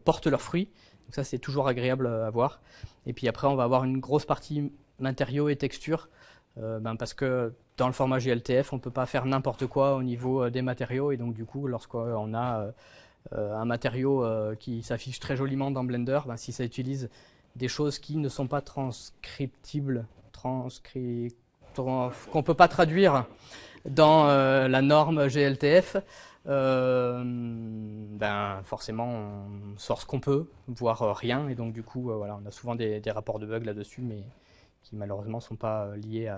Portent leurs fruits. Donc ça c'est toujours agréable à voir. Et puis après on va avoir une grosse partie matériaux et textures parce que dans le format GLTF on peut pas faire n'importe quoi au niveau des matériaux et donc du coup lorsqu'on a un matériau qui s'affiche très joliment dans Blender, si ça utilise des choses qui ne sont pas transcriptibles, qu'on peut pas traduire dans la norme GLTF, forcément on sort ce qu'on peut, voire rien, et donc du coup on a souvent des rapports de bugs là-dessus, mais qui malheureusement sont pas liés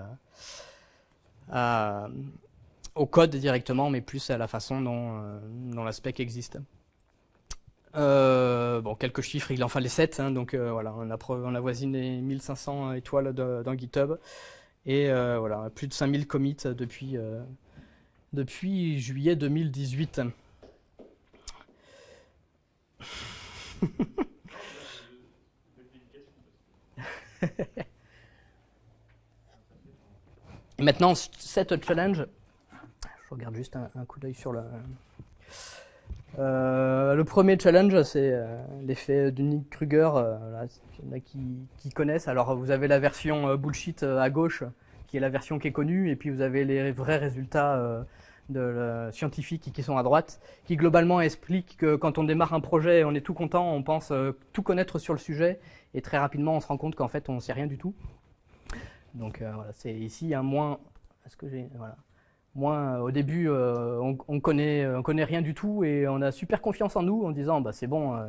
au code directement, mais plus à la façon dont la spec existe. Quelques chiffres, il en fallait 7, donc on a voisiné 1500 étoiles dans GitHub. Et plus de 5000 commits depuis juillet 2018. Et maintenant, cette challenge, Je regarde juste un coup d'œil sur le premier challenge, c'est l'effet Dunning-Kruger. Il y en a qui connaissent. Alors, vous avez la version bullshit à gauche, qui est la version qui est connue, et puis vous avez les vrais résultats scientifiques qui sont à droite, qui globalement expliquent que quand on démarre un projet, on est tout content, on pense tout connaître sur le sujet, et très rapidement, on se rend compte qu'en fait, on ne sait rien du tout. Donc, voilà, c'est ici un moins. Est-ce que j'ai. Voilà. Moins, au début, on connaît rien du tout et on a super confiance en nous en disant bah, c'est bon,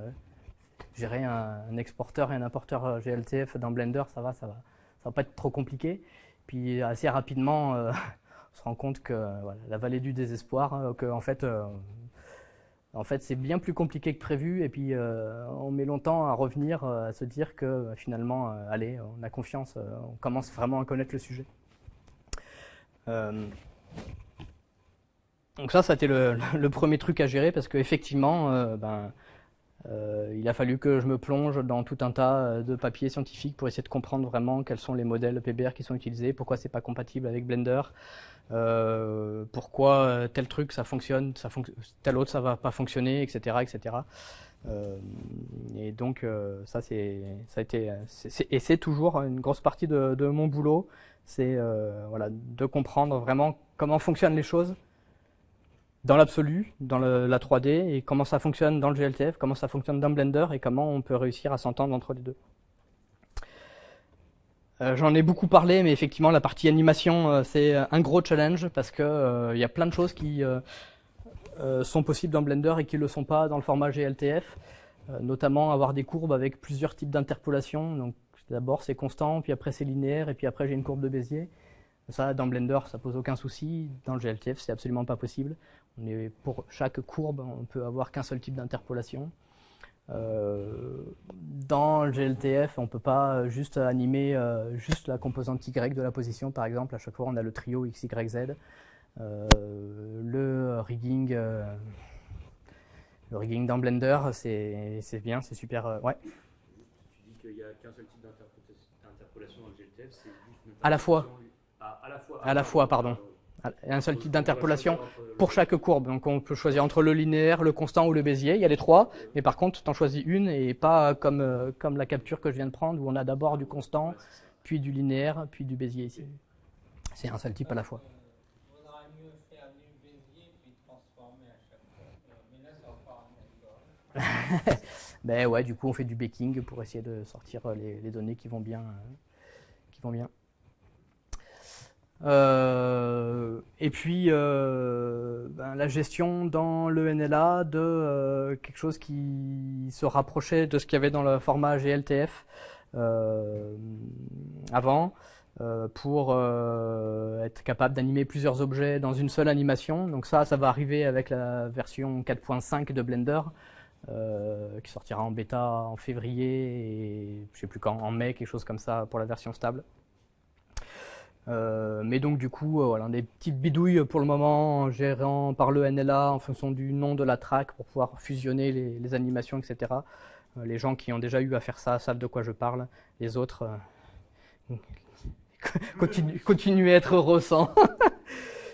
gérer un exporteur et un importeur GLTF dans Blender, ça va pas être trop compliqué. Puis assez rapidement, on se rend compte que voilà, la vallée du désespoir, que en fait c'est bien plus compliqué que prévu et puis on met longtemps à revenir, à se dire que finalement, allez, on a confiance, on commence vraiment à connaître le sujet. Donc ça a été le premier truc à gérer parce qu'effectivement, il a fallu que je me plonge dans tout un tas de papiers scientifiques pour essayer de comprendre vraiment quels sont les modèles PBR qui sont utilisés, pourquoi c'est pas compatible avec Blender, pourquoi tel truc ça fonctionne, tel autre ça va pas fonctionner, etc., etc. Et donc ça a été et c'est toujours une grosse partie de mon boulot, c'est voilà, de comprendre vraiment comment fonctionnent les choses dans l'absolu, dans la 3D, et comment ça fonctionne dans le GLTF, comment ça fonctionne dans Blender, et comment on peut réussir à s'entendre entre les deux. J'en ai beaucoup parlé, mais effectivement, la partie animation, c'est un gros challenge, parce que y a plein de choses qui sont possibles dans Blender et qui ne le sont pas dans le format GLTF, notamment avoir des courbes avec plusieurs types d'interpolation. Donc d'abord c'est constant, puis après c'est linéaire, et puis après j'ai une courbe de Bézier. Ça, dans Blender, ça pose aucun souci. Dans le GLTF, c'est absolument pas possible. Pour chaque courbe, on peut avoir qu'un seul type d'interpolation. Dans le GLTF, on peut pas juste animer juste la composante Y de la position, par exemple. À chaque fois, on a le trio X, Y, Z. Le rigging dans Blender, c'est bien, c'est super. Ouais. Tu dis qu'il n'y a qu'un seul type d'interpolation dans le GLTF, c'est juste une à la fois. À la fois, pardon. Un seul type d'interpolation pour chaque courbe. Donc on peut choisir entre le linéaire, le constant ou le Bézier. Il y a les trois, mais par contre, tu en choisis une et pas comme la capture que je viens de prendre où on a d'abord du constant, puis du linéaire, puis du Bézier ici. C'est un seul type à la fois. Il vaudrait mieux faire du Bézier puis transformer à chaque fois. Mais là, ça va pas Ben ouais, du coup, on fait du baking pour essayer de sortir les données qui vont bien. Et puis la gestion dans le NLA de quelque chose qui se rapprochait de ce qu'il y avait dans le format GLTF avant, pour être capable d'animer plusieurs objets dans une seule animation. Donc ça va arriver avec la version 4.5 de Blender, qui sortira en bêta en février et je sais plus quand, en mai, quelque chose comme ça pour la version stable. Mais donc du coup, voilà, des petites bidouilles pour le moment, en gérant par le NLA en fonction du nom de la track pour pouvoir fusionner les animations, etc. Les gens qui ont déjà eu à faire ça savent de quoi je parle. Les autres, continuez à être heureux sans.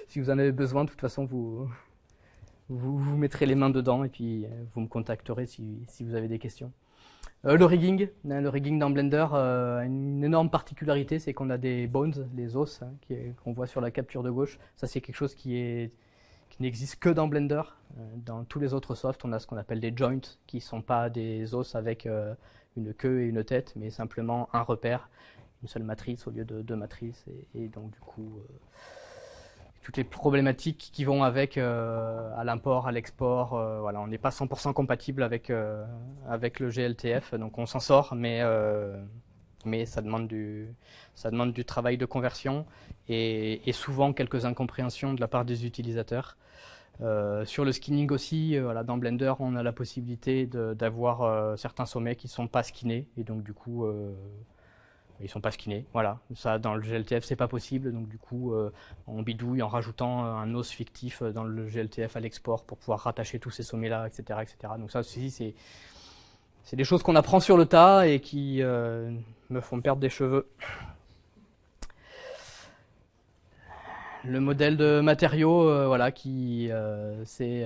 Si vous en avez besoin, de toute façon, vous mettrez les mains dedans et puis vous me contacterez si vous avez des questions. Le rigging dans Blender a une énorme particularité, c'est qu'on a des bones, les os, qu'on voit sur la capture de gauche. Ça, c'est quelque chose qui n'existe que dans Blender. Dans tous les autres softs, on a ce qu'on appelle des joints, qui ne sont pas des os avec une queue et une tête, mais simplement un repère, une seule matrice au lieu de deux matrices. Et donc, du coup, toutes les problématiques qui vont avec à l'import, à l'export, voilà, on n'est pas 100% compatible avec le GLTF, donc on s'en sort, mais ça demande du travail de conversion et souvent quelques incompréhensions de la part des utilisateurs. Sur le skinning aussi, voilà, dans Blender, on a la possibilité d'avoir certains sommets qui ne sont pas skinnés, et donc du coup ils sont pas skinnés, voilà. Ça, dans le GLTF, c'est pas possible, donc du coup, on bidouille en rajoutant un os fictif dans le GLTF à l'export pour pouvoir rattacher tous ces sommets-là, etc., etc. Donc ça aussi, c'est des choses qu'on apprend sur le tas et qui me font perdre des cheveux. Le modèle de matériaux, voilà, c'est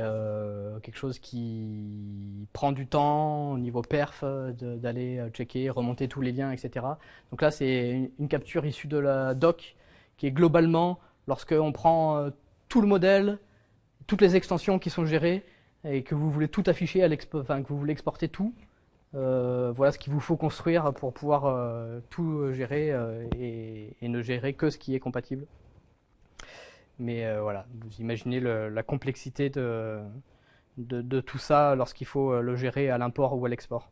quelque chose qui prend du temps au niveau perf d'aller checker, remonter tous les liens, etc. Donc là, c'est une capture issue de la doc qui est globalement, lorsque on prend tout le modèle, toutes les extensions qui sont gérées et que vous voulez tout afficher, que vous voulez exporter tout, voilà ce qu'il vous faut construire pour pouvoir tout gérer et ne gérer que ce qui est compatible. Mais voilà, vous imaginez la complexité de tout ça lorsqu'il faut le gérer à l'import ou à l'export.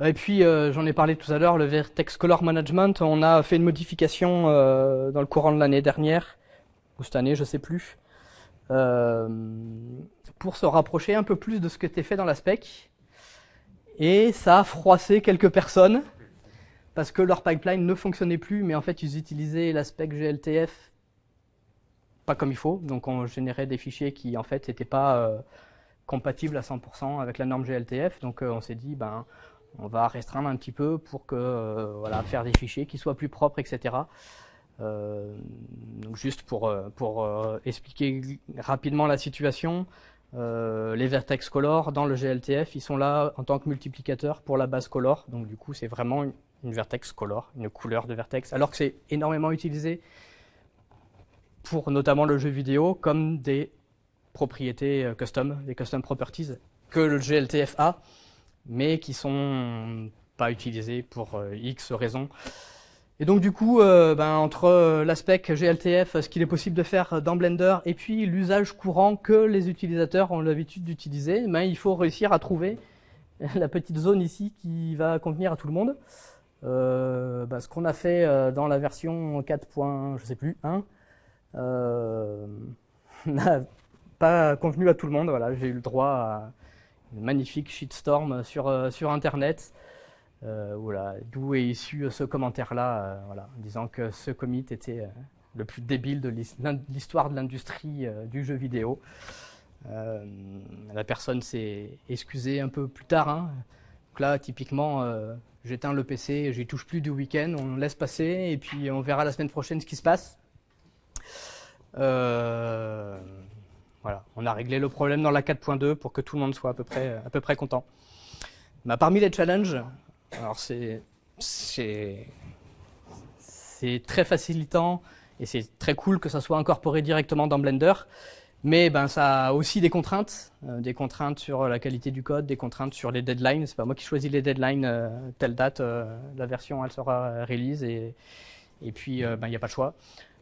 Et puis, j'en ai parlé tout à l'heure, le Vertex Color Management, on a fait une modification dans le courant de l'année dernière, ou cette année, je sais plus, pour se rapprocher un peu plus de ce qui était fait dans la spec. Et ça a froissé quelques personnes, parce que leur pipeline ne fonctionnait plus, mais en fait, ils utilisaient la spec GLTF pas comme il faut, donc on générait des fichiers qui en fait n'étaient pas compatibles à 100% avec la norme GLTF, donc on s'est dit on va restreindre un petit peu pour que voilà, faire des fichiers qui soient plus propres, etc. Donc juste pour expliquer rapidement la situation, les vertex color dans le GLTF, ils sont là en tant que multiplicateurs pour la base color, donc du coup c'est vraiment une vertex color, une couleur de vertex, alors que c'est énormément utilisé pour notamment le jeu vidéo comme des propriétés custom, des custom properties que le GLTF a, mais qui sont pas utilisées pour X raisons. Et donc du coup, entre l'aspect GLTF, ce qu'il est possible de faire dans Blender, et puis l'usage courant que les utilisateurs ont l'habitude d'utiliser, il faut réussir à trouver la petite zone ici qui va convenir à tout le monde. Ce qu'on a fait dans la version 4. Je sais plus, 1, n'a pas convenu à tout le monde. Voilà, j'ai eu le droit à une magnifique shitstorm sur Internet. Voilà, d'où est issu ce commentaire-là, voilà, disant que ce commit était le plus débile de l'histoire de l'industrie du jeu vidéo. La personne s'est excusée un peu plus tard. Hein. Donc là, typiquement, j'éteins le PC, j'y touche plus du week-end, on laisse passer et puis on verra la semaine prochaine ce qui se passe. Voilà, on a réglé le problème dans la 4.2 pour que tout le monde soit à peu près content. Parmi les challenges, alors c'est très facilitant et c'est très cool que ça soit incorporé directement dans Blender, mais ça a aussi des contraintes sur la qualité du code, des contraintes sur les deadlines. C'est pas moi qui choisis les deadlines, telle date, la version elle sera release et puis il n'y a pas de choix.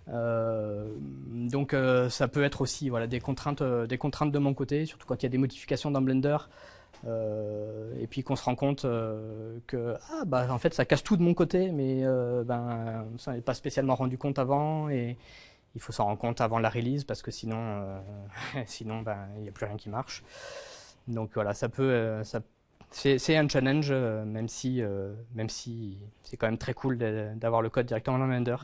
Donc ça peut être aussi voilà, des contraintes de mon côté, surtout quand il y a des modifications dans Blender. Et puis qu'on se rend compte que en fait ça casse tout de mon côté, mais ça n'est pas spécialement rendu compte avant et il faut s'en rendre compte avant la release parce que sinon il n'y a plus rien qui marche. Donc voilà, c'est un challenge, même si c'est quand même très cool d'avoir le code directement dans Blender.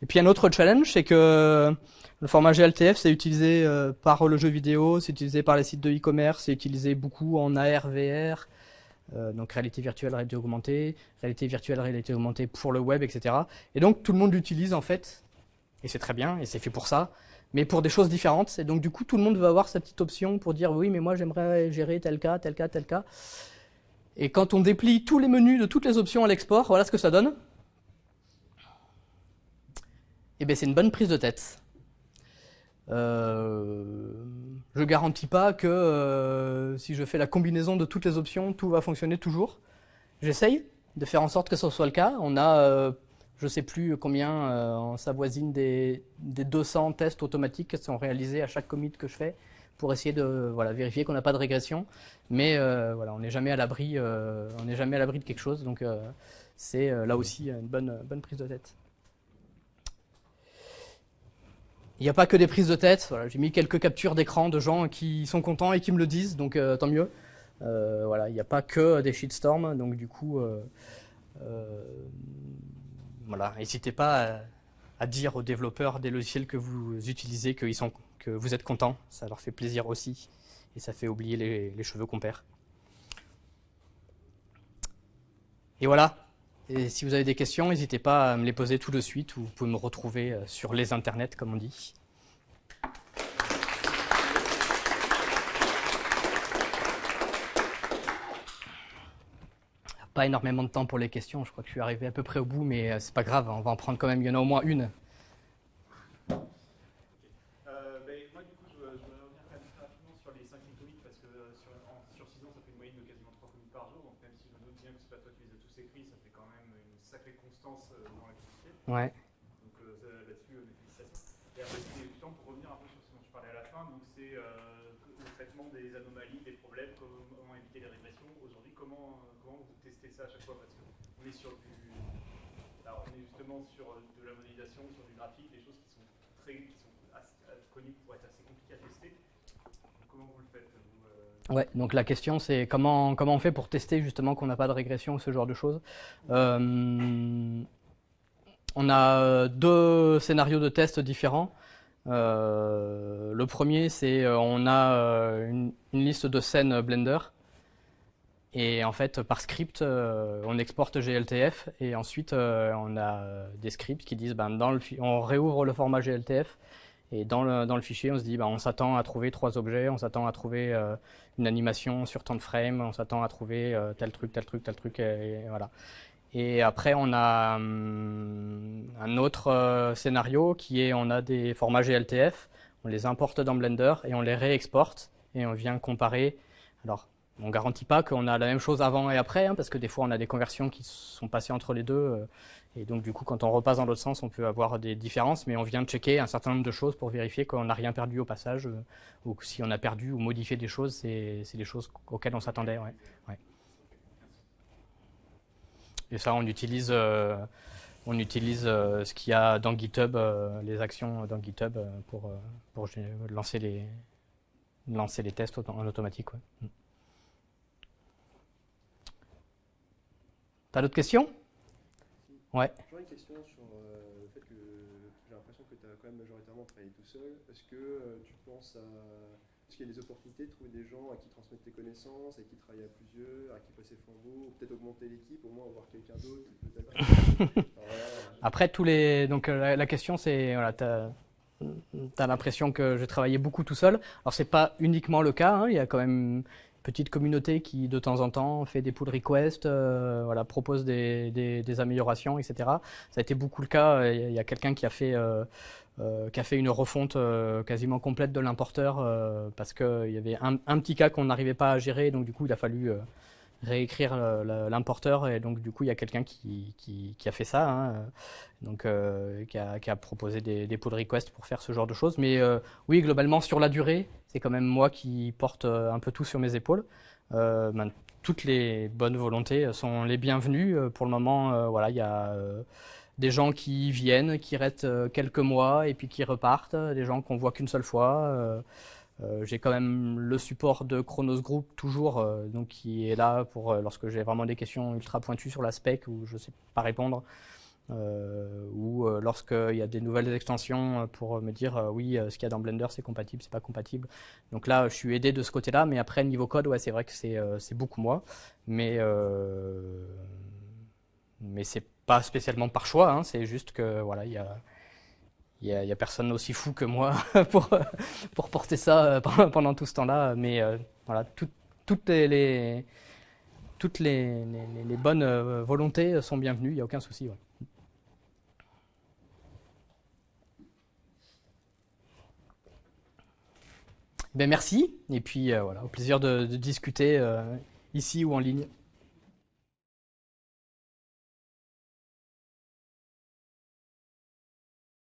Et puis un autre challenge, c'est que le format GLTF, c'est utilisé par le jeu vidéo, c'est utilisé par les sites de e-commerce, c'est utilisé beaucoup en AR, VR, donc réalité virtuelle, réalité augmentée pour le web, etc. Et donc tout le monde l'utilise en fait, et c'est très bien, et c'est fait pour ça, mais pour des choses différentes. Et donc du coup, tout le monde va avoir sa petite option pour dire oui, mais moi j'aimerais gérer tel cas, tel cas, tel cas. Et quand on déplie tous les menus de toutes les options à l'export, voilà ce que ça donne. Eh bien, c'est une bonne prise de tête. Je garantis pas que si je fais la combinaison de toutes les options, tout va fonctionner toujours. J'essaye de faire en sorte que ce soit le cas. On a, je sais plus combien, on s'avoisine des 200 tests automatiques qui sont réalisés à chaque commit que je fais pour essayer de vérifier qu'on n'a pas de régression. Mais on n'est jamais à l'abri, de quelque chose. Donc c'est là aussi une bonne prise de tête. Il n'y a pas que des prises de tête. Voilà, j'ai mis quelques captures d'écran de gens qui sont contents et qui me le disent, donc tant mieux. Il n'y a pas que des shitstorms, donc du coup, n'hésitez pas à dire aux développeurs des logiciels que vous utilisez que vous êtes contents. Ça leur fait plaisir aussi, et ça fait oublier les cheveux qu'on perd. Et voilà, Et si vous avez des questions, n'hésitez pas à me les poser tout de suite ou vous pouvez me retrouver sur les internets, comme on dit. Pas énormément de temps pour les questions, je crois que je suis arrivé à peu près au bout, mais c'est pas grave, on va en prendre quand même, il y en a au moins une. Moi, du coup, je voudrais revenir quand même très rapidement sur les 5 commits, parce que sur 6 ans, ça fait une moyenne de quasiment 3 commits par jour, donc même si je me doute bien que c'est pas toi qui les as tous écrits, ça fait quand même une sacrée constance dans l'activité. Ouais. Donc là-dessus, mes félicitations. Et après, c'est du temps pour revenir un peu sur ce dont tu parlais à la fin, donc c'est le traitement des anomalies, des problèmes, comment éviter les régressions. Aujourd'hui, comment vous testez ça à chaque fois, parce qu'on est sur du... Alors, on est justement sur de la modélisation, sur du graphique, des choses qui sont connues pour être assez compliquées à tester. Donc, comment vous le faites vous, Ouais, donc la question c'est comment on fait pour tester justement qu'on n'a pas de régression ou ce genre de choses. On a deux scénarios de test différents. Le premier, c'est on a une liste de scènes Blender. Et en fait, par script, on exporte GLTF et ensuite on a des scripts qui disent on réouvre le format GLTF et dans le fichier, on se dit on s'attend à trouver 3 objets, on s'attend à trouver une animation sur tant de frames, on s'attend à trouver tel truc, et voilà. Et après, on a un autre scénario qui est on a des formats GLTF, on les importe dans Blender et on les réexporte et on vient comparer. Alors, on ne garantit pas qu'on a la même chose avant et après, parce que des fois on a des conversions qui sont passées entre les deux, et donc du coup quand on repasse dans l'autre sens on peut avoir des différences, mais on vient checker un certain nombre de choses pour vérifier qu'on n'a rien perdu au passage, ou que si on a perdu ou modifié des choses, c'est des choses auxquelles on s'attendait. Ouais. Ouais. Et ça on utilise ce qu'il y a dans GitHub, les actions dans GitHub pour lancer les tests en automatique. Ouais. T'as d'autres questions? Ouais. J'aurais une question sur le fait que j'ai l'impression que tu as quand même majoritairement travaillé tout seul. Est-ce que tu penses à... Est-ce qu'il y a des opportunités de trouver des gens à qui transmettre tes connaissances, à qui travailler à plusieurs, à qui passer le flambeau, ou peut-être augmenter l'équipe, au moins avoir quelqu'un d'autre qui peut t'accompagner. Après, donc la question c'est, voilà, t'as l'impression que j'ai travaillé beaucoup tout seul. Alors c'est pas uniquement le cas, hein, il y a quand même petite communauté qui de temps en temps fait des pull requests, voilà, propose des améliorations, etc. Ça a été beaucoup le cas. Il y a quelqu'un qui a fait une refonte quasiment complète de l'importeur parce qu'il y avait un petit cas qu'on n'arrivait pas à gérer, donc du coup il a fallu réécrire l'importeur, et donc du coup il y a quelqu'un qui a fait ça, hein, donc qui a proposé des pull requests pour faire ce genre de choses. Mais oui, globalement sur la durée, c'est quand même moi qui porte un peu tout sur mes épaules. Toutes les bonnes volontés sont les bienvenues. Pour le moment, voilà, il y a des gens qui viennent, qui restent quelques mois et puis qui repartent, des gens qu'on voit qu'une seule fois. J'ai quand même le support de Chronos Group toujours, donc qui est là pour lorsque j'ai vraiment des questions ultra pointues sur la spec où je ne sais pas répondre, ou lorsqu'il y a des nouvelles extensions pour me dire oui, ce qu'il y a dans Blender c'est compatible, c'est pas compatible. Donc là, je suis aidé de ce côté-là, mais après niveau code, ouais, c'est vrai que c'est beaucoup moi, mais c'est pas spécialement par choix, hein, c'est juste que voilà, il y a personne aussi fou que moi pour porter ça pendant tout ce temps-là. Mais voilà, toutes les bonnes volontés sont bienvenues, il n'y a aucun souci. Ouais. Ben merci, et puis voilà, au plaisir de discuter ici ou en ligne.